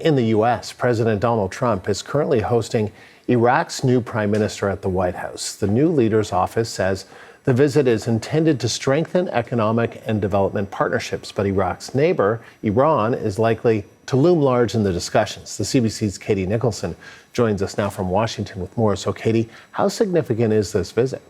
In the U.S., President Donald Trump is currently hosting Iraq's new prime minister at the White House. The new leader's office says the visit is intended to strengthen economic and development partnerships, but Iraq's neighbor, Iran, is likely to loom large in the discussions. The CBC's Katie Nicholson joins us now from Washington with more. So, Katie, how significant is this visit?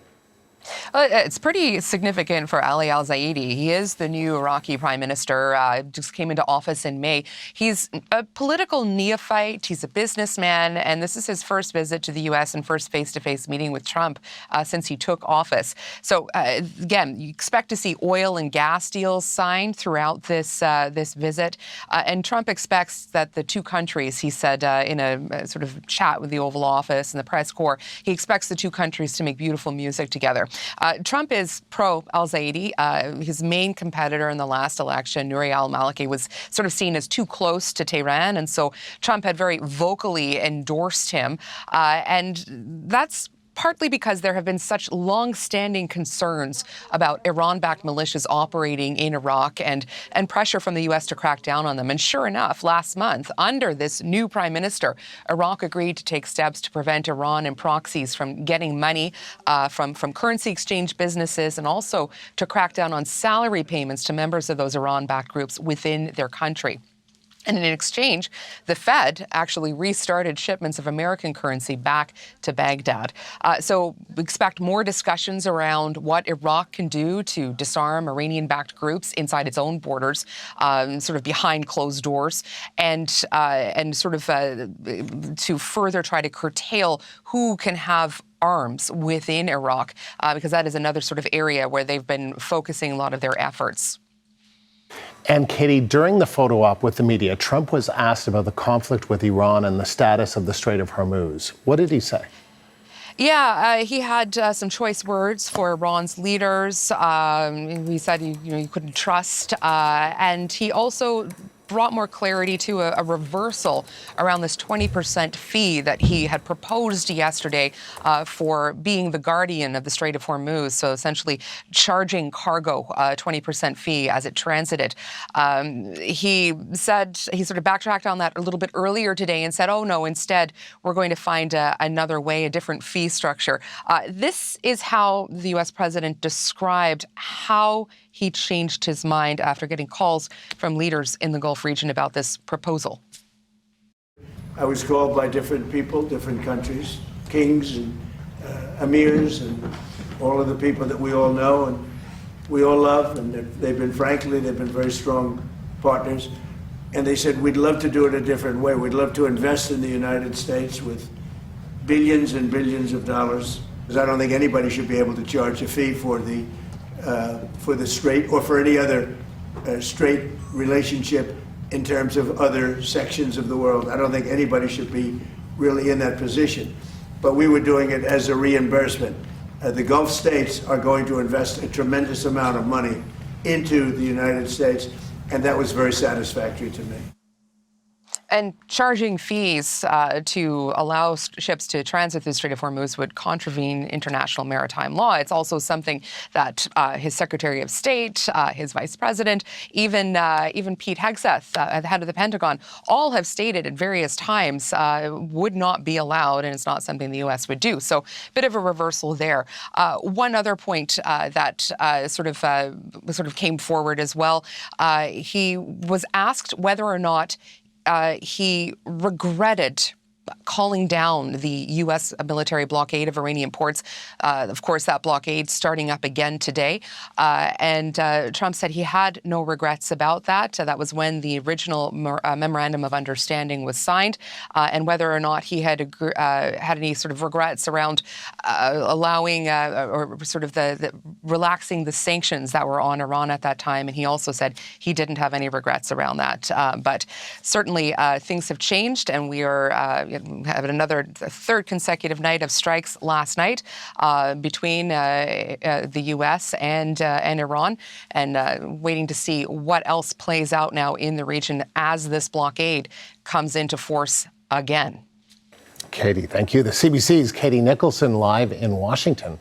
It's pretty significant for al-Zaidi. He is the new Iraqi prime minister, just came into office in May. He's a political neophyte. He's a businessman, and this is his first visit to the U.S. and first face-to-face meeting with Trump since he took office. So, again, you expect to see oil and gas deals signed throughout this visit. And Trump expects that the two countries, he said in a sort of chat with the Oval Office and the press corps, he expects the two countries to make beautiful music together. Trump is pro-al-Zaidi. His main competitor in the last election, Nouri al-Maliki, was sort of seen as too close to Tehran, and so Trump had very vocally endorsed him. And that's partly because there have been such long-standing concerns about Iran-backed militias operating in Iraq and pressure from the U.S. to crack down on them. And sure enough, last month, under this new prime minister, Iraq agreed to take steps to prevent Iran and proxies from getting money from currency exchange businesses, and also to crack down on salary payments to members of those Iran-backed groups within their country. And in exchange, the Fed actually restarted shipments of American currency back to Baghdad. So we expect more discussions around what Iraq can do to disarm Iranian-backed groups inside its own borders, sort of behind closed doors, and sort of to further try to curtail who can have arms within Iraq, because that is another sort of area where they've been focusing a lot of their efforts. And Katie, during the photo op with the media, Trump was asked about the conflict with Iran and the status of the Strait of Hormuz. What did he say? Yeah, he had some choice words for Iran's leaders. He said you couldn't trust, and he also brought more clarity to a reversal around this 20% fee that he had proposed yesterday for being the guardian of the Strait of Hormuz. So essentially charging cargo a 20% fee as it transited. He said, he sort of backtracked on that a little bit earlier today and said, oh no, instead we're going to find another way, a different fee structure. This is how the U.S. president described how he changed his mind after getting calls from leaders in the Gulf region about this proposal. I was called by different people, different countries, kings and emirs and all of the people that we all know and we all love, and they've been very strong partners. And they said, we'd love to do it a different way. We'd love to invest in the United States with billions and billions of dollars, because I don't think anybody should be able to charge a fee for the strait or for any other strait relationship in terms of other sections of the world. I don't think anybody should be really in that position. But we were doing it as a reimbursement. The Gulf states are going to invest a tremendous amount of money into the United States, and that was very satisfactory to me. And charging fees to allow ships to transit through the Strait of Hormuz would contravene international maritime law. It's also something that his Secretary of State, his Vice President, even Pete Hegseth, the head of the Pentagon, all have stated at various times would not be allowed, and it's not something the U.S. would do. So, a bit of a reversal there. One other point that sort of came forward as well. He was asked whether or not he regretted calling down the U.S. military blockade of Iranian ports. Of course, that blockade starting up again today. And Trump said he had no regrets about that. That was when the original memorandum of understanding was signed, and whether or not he had any sort of regrets around allowing or sort of the relaxing the sanctions that were on Iran at that time. And he also said he didn't have any regrets around that. But certainly things have changed, and we are having a third consecutive night of strikes last night between the U.S. and Iran, and waiting to see what else plays out now in the region as this blockade comes into force again. Katie, thank you. The CBC's Katie Nicholson live in Washington.